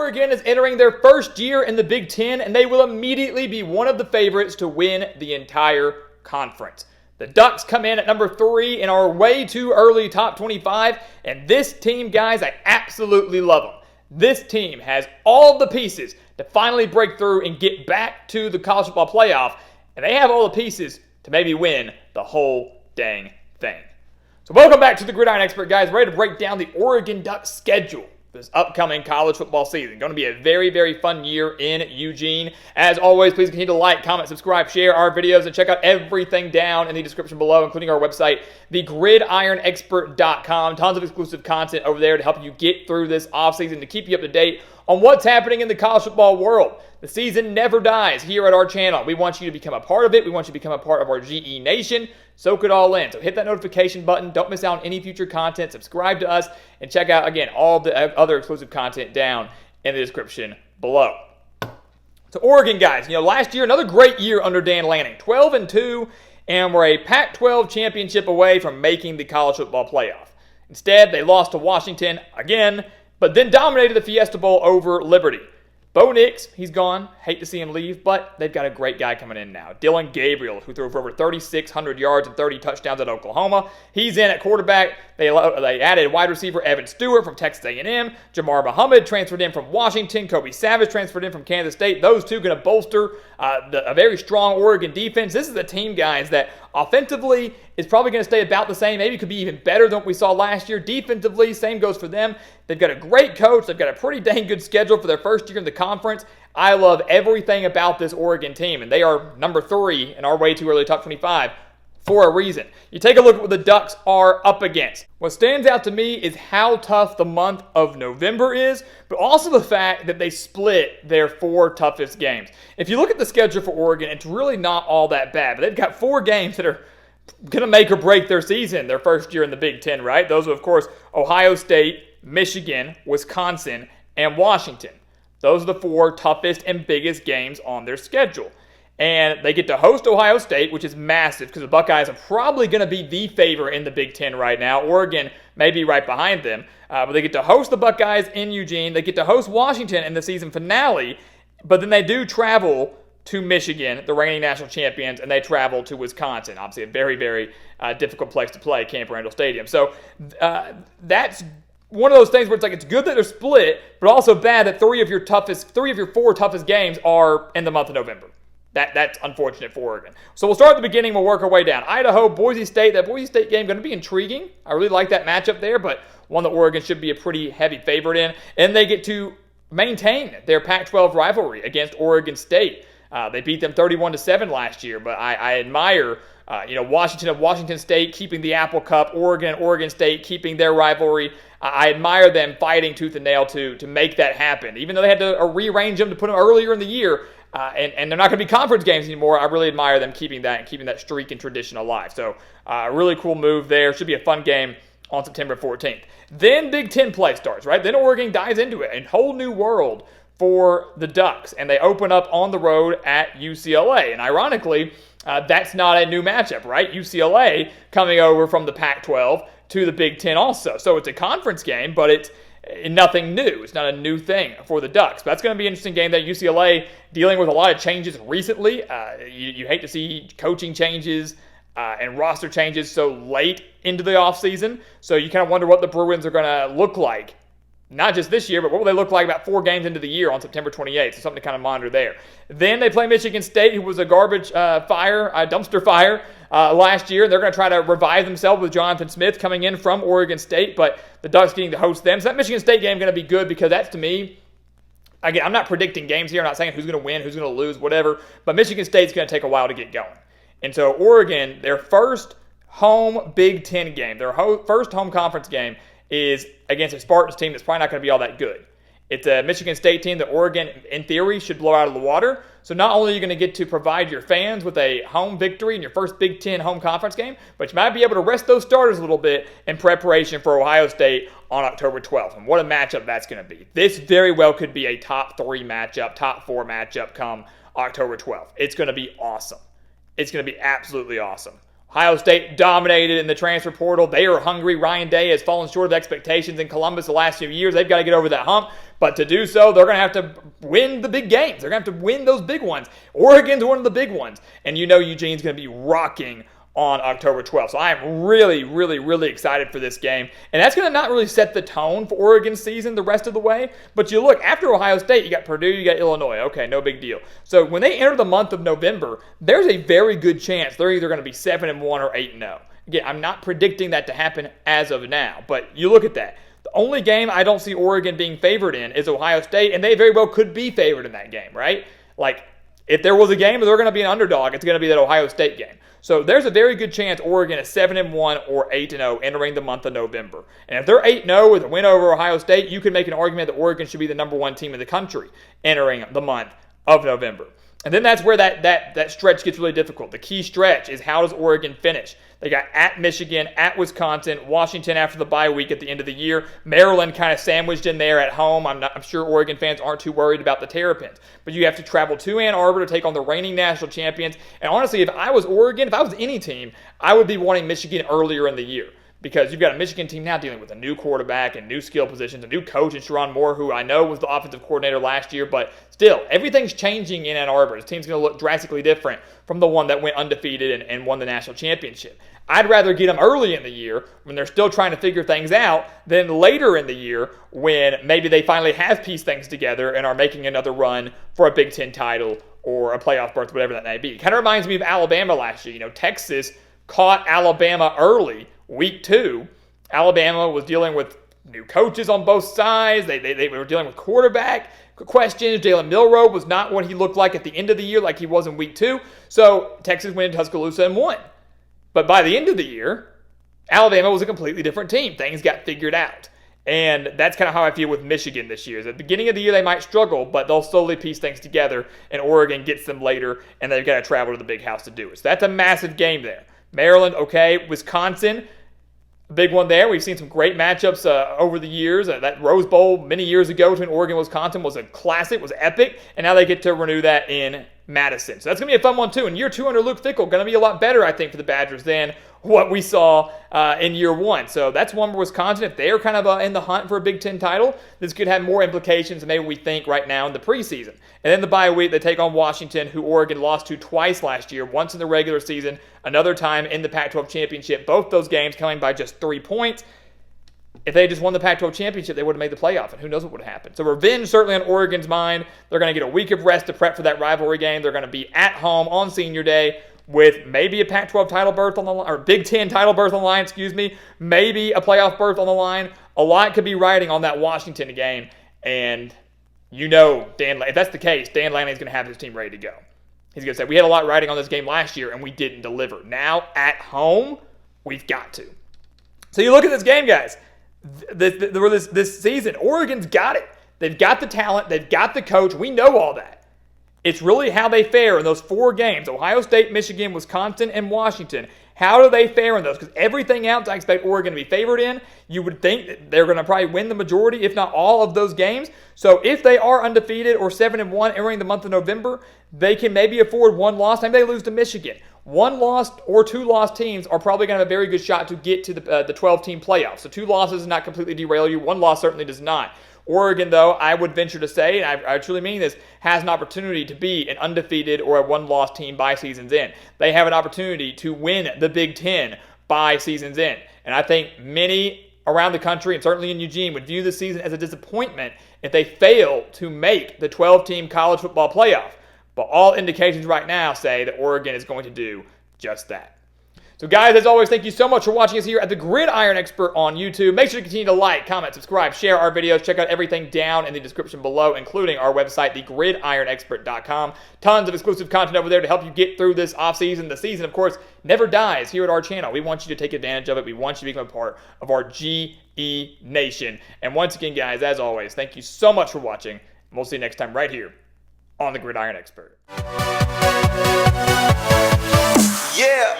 Oregon is entering their first year in the Big Ten, and they will immediately be one of the favorites to win the entire conference. The Ducks come in at number 3 in our way too early top 25, and this team, guys, I absolutely love them. This team has all the pieces to finally break through and get back to the college football playoff, and they have all the pieces to maybe win the whole dang thing. So welcome back to the Gridiron Expert, guys. Ready to break down the Oregon Ducks schedule this upcoming college football season. Going to be a very, very fun year in Eugene. As always, please continue to like, comment, subscribe, share our videos, and check out everything down in the description below, including our website, thegridironexpert.com. Tons of exclusive content over there to help you get through this offseason, to keep you up to date on what's happening in the college football world. The season never dies here at our channel. We want you to become a part of it. We want you to become a part of our GE Nation. Soak it all in. So hit that notification button. Don't miss out on any future content. Subscribe to us and check out, again, all the other exclusive content down in the description below. So Oregon, guys, last year, another great year under Dan Lanning. 12-2, and we're a Pac-12 championship away from making the college football playoff. Instead, they lost to Washington again, but then dominated the Fiesta Bowl over Liberty. Bo Nix, he's gone. Hate to see him leave, but they've got a great guy coming in now. Dylan Gabriel, who threw for over 3,600 yards and 30 touchdowns at Oklahoma. He's in at quarterback. They added wide receiver Evan Stewart from Texas A&M. Jamar Muhammad transferred in from Washington. Kobe Savage transferred in from Kansas State. Those two going to bolster a very strong Oregon defense. This is a team, guys, that offensively is probably going to stay about the same. Maybe could be even better than what we saw last year. Defensively, same goes for them. They've got a great coach. They've got a pretty dang good schedule for their first year in the conference. I love everything about this Oregon team, and they are number 3 in our way too early top 25 for a reason. You take a look at what the Ducks are up against. What stands out to me is how tough the month of November is, but also the fact that they split their 4 toughest games. If you look at the schedule for Oregon, it's really not all that bad, but they've got 4 games that are going to make or break their season, their first year in the Big Ten, right? Those are, of course, Ohio State, Michigan, Wisconsin, and Washington. Those are the 4 toughest and biggest games on their schedule. And they get to host Ohio State, which is massive because the Buckeyes are probably going to be the favorite in the Big Ten right now. Oregon may be right behind them. But they get to host the Buckeyes in Eugene. They get to host Washington in the season finale. But then they do travel to Michigan, the reigning national champions, and they travel to Wisconsin. Obviously a very, very difficult place to play, Camp Randall Stadium. So that's one of those things where it's good that they're split, but also bad that 3 of your 4 toughest games are in the month of November. That's unfortunate for Oregon. So we'll start at the beginning. We'll work our way down. Idaho, Boise State. That Boise State game going to be intriguing. I really like that matchup there, but one that Oregon should be a pretty heavy favorite in. And they get to maintain their Pac-12 rivalry against Oregon State. They beat them 31-7 last year, but I admire Washington and Washington State keeping the Apple Cup, Oregon and Oregon State keeping their rivalry. I admire them fighting tooth and nail to make that happen. Even though they had to rearrange them to put them earlier in the year, and they're not going to be conference games anymore, I really admire them keeping that streak and tradition alive. So a really cool move there. Should be a fun game on September 14th. Then Big Ten play starts, right? Then Oregon dives into it. A whole new world for the Ducks, and they open up on the road at UCLA. And ironically, that's not a new matchup, right? UCLA coming over from the Pac-12 to the Big Ten also. So it's a conference game, but it's nothing new. It's not a new thing for the Ducks. But that's going to be an interesting game that UCLA dealing with a lot of changes recently. You hate to see coaching changes and roster changes so late into the offseason. So you kind of wonder what the Bruins are going to look like. Not just this year, but what will they look like about 4 games into the year on September 28th? So something to kind of monitor there. Then they play Michigan State, who was a dumpster fire last year. They're going to try to revive themselves with Jonathan Smith coming in from Oregon State, but the Ducks getting to host them. So that Michigan State game is going to be good because that's, to me, again, I'm not predicting games here. I'm not saying who's going to win, who's going to lose, whatever. But Michigan State's going to take a while to get going. And so Oregon, their first home Big Ten game, their first home conference game, is against a Spartans team that's probably not going to be all that good. It's a Michigan State team that Oregon, in theory, should blow out of the water. So not only are you going to get to provide your fans with a home victory in your first Big Ten home conference game, but you might be able to rest those starters a little bit in preparation for Ohio State on October 12th. And what a matchup that's going to be. This very well could be a top 3 matchup, top 4 matchup come October 12th. It's going to be awesome. It's going to be absolutely awesome. Ohio State dominated in the transfer portal. They are hungry. Ryan Day has fallen short of expectations in Columbus the last few years. They've got to get over that hump. But to do so, they're going to have to win the big games. They're going to have to win those big ones. Oregon's one of the big ones. And you know Eugene's going to be rocking on October 12th. So I am really, really, really excited for this game. And that's going to not really set the tone for Oregon's season the rest of the way. But you look, after Ohio State, you got Purdue, you got Illinois. Okay, no big deal. So when they enter the month of November, there's a very good chance they're either going to be 7-1 or 8-0. Again, I'm not predicting that to happen as of now. But you look at that. The only game I don't see Oregon being favored in is Ohio State, and they very well could be favored in that game, right? Like, if there was a game where they're going to be an underdog, it's going to be that Ohio State game. So there's a very good chance Oregon is 7-1 or 8-0 entering the month of November. And if they're 8-0 with a win over Ohio State, you can make an argument that Oregon should be the number one team in the country entering the month of November. And then that's where that stretch gets really difficult. The key stretch is, how does Oregon finish? They got at Michigan, at Wisconsin, Washington after the bye week at the end of the year, Maryland kind of sandwiched in there at home. I'm sure Oregon fans aren't too worried about the Terrapins. But you have to travel to Ann Arbor to take on the reigning national champions. And honestly, if I was Oregon, if I was any team, I would be wanting Michigan earlier in the year. Because you've got a Michigan team now dealing with a new quarterback and new skill positions, a new coach in Sharon Moore, who I know was the offensive coordinator last year, but still, everything's changing in Ann Arbor. This team's going to look drastically different from the one that went undefeated and won the national championship. I'd rather get them early in the year when they're still trying to figure things out than later in the year when maybe they finally have pieced things together and are making another run for a Big Ten title or a playoff berth, whatever that may be. Kind of reminds me of Alabama last year. You know, Texas caught Alabama early. Week 2, Alabama was dealing with new coaches on both sides. They were dealing with quarterback questions. Jalen Milroe was not what he looked like at the end of the year like he was in Week 2. So Texas went into Tuscaloosa and won. But by the end of the year, Alabama was a completely different team. Things got figured out. And that's kind of how I feel with Michigan this year. At the beginning of the year, they might struggle, but they'll slowly piece things together, and Oregon gets them later, and they've got to travel to the Big House to do it. So that's a massive game there. Maryland, okay. Wisconsin, big one there. We've seen some great matchups over the years. That Rose Bowl many years ago between Oregon and Wisconsin was a classic, was epic, and now they get to renew that in Madison. So that's going to be a fun one, too. And year 2 under Luke Fickell, going to be a lot better, I think, for the Badgers than what we saw in year 1. So that's one for Wisconsin. If they're kind of in the hunt for a Big Ten title, this could have more implications than maybe we think right now in the preseason. And then the bye week, they take on Washington, who Oregon lost to twice last year, once in the regular season, another time in the Pac-12 championship. Both those games coming by just 3 points. If they just won the Pac-12 championship, they would have made the playoff, and who knows what would have happened. So revenge certainly on Oregon's mind. They're going to get a week of rest to prep for that rivalry game. They're going to be at home on Senior Day with maybe a Pac-12 title berth on the line, or Big Ten title berth on the line, maybe a playoff berth on the line. A lot could be riding on that Washington game, and you know, if that's the case, Dan Lanning's going to have his team ready to go. He's going to say, we had a lot riding on this game last year, and we didn't deliver. Now, at home, we've got to. So you look at this game, guys. This season, Oregon's got it. They've got the talent. They've got the coach. We know all that. It's really how they fare in those 4 games, Ohio State, Michigan, Wisconsin, and Washington. How do they fare in those? Because everything else I expect Oregon to be favored in. You would think that they're going to probably win the majority, if not all, of those games. So if they are undefeated or 7-1 entering the month of November, they can maybe afford one loss. Maybe they lose to Michigan. 1 loss or 2 lost teams are probably going to have a very good shot to get to the 12-team playoffs. So 2 losses does not completely derail you. 1 loss certainly does not. Oregon, though, I would venture to say, and I truly mean this, has an opportunity to be an undefeated or a 1-loss team by season's end. They have an opportunity to win the Big Ten by season's end. And I think many around the country, and certainly in Eugene, would view this season as a disappointment if they fail to make the 12-team college football playoff. But all indications right now say that Oregon is going to do just that. So guys, as always, thank you so much for watching us here at the Gridiron Expert on YouTube. Make sure to continue to like, comment, subscribe, share our videos. Check out everything down in the description below, including our website, thegridironexpert.com. Tons of exclusive content over there to help you get through this offseason. The season, of course, never dies here at our channel. We want you to take advantage of it. We want you to become a part of our GE Nation. And once again, guys, as always, thank you so much for watching. And we'll see you next time right here on the Gridiron Expert. Yeah.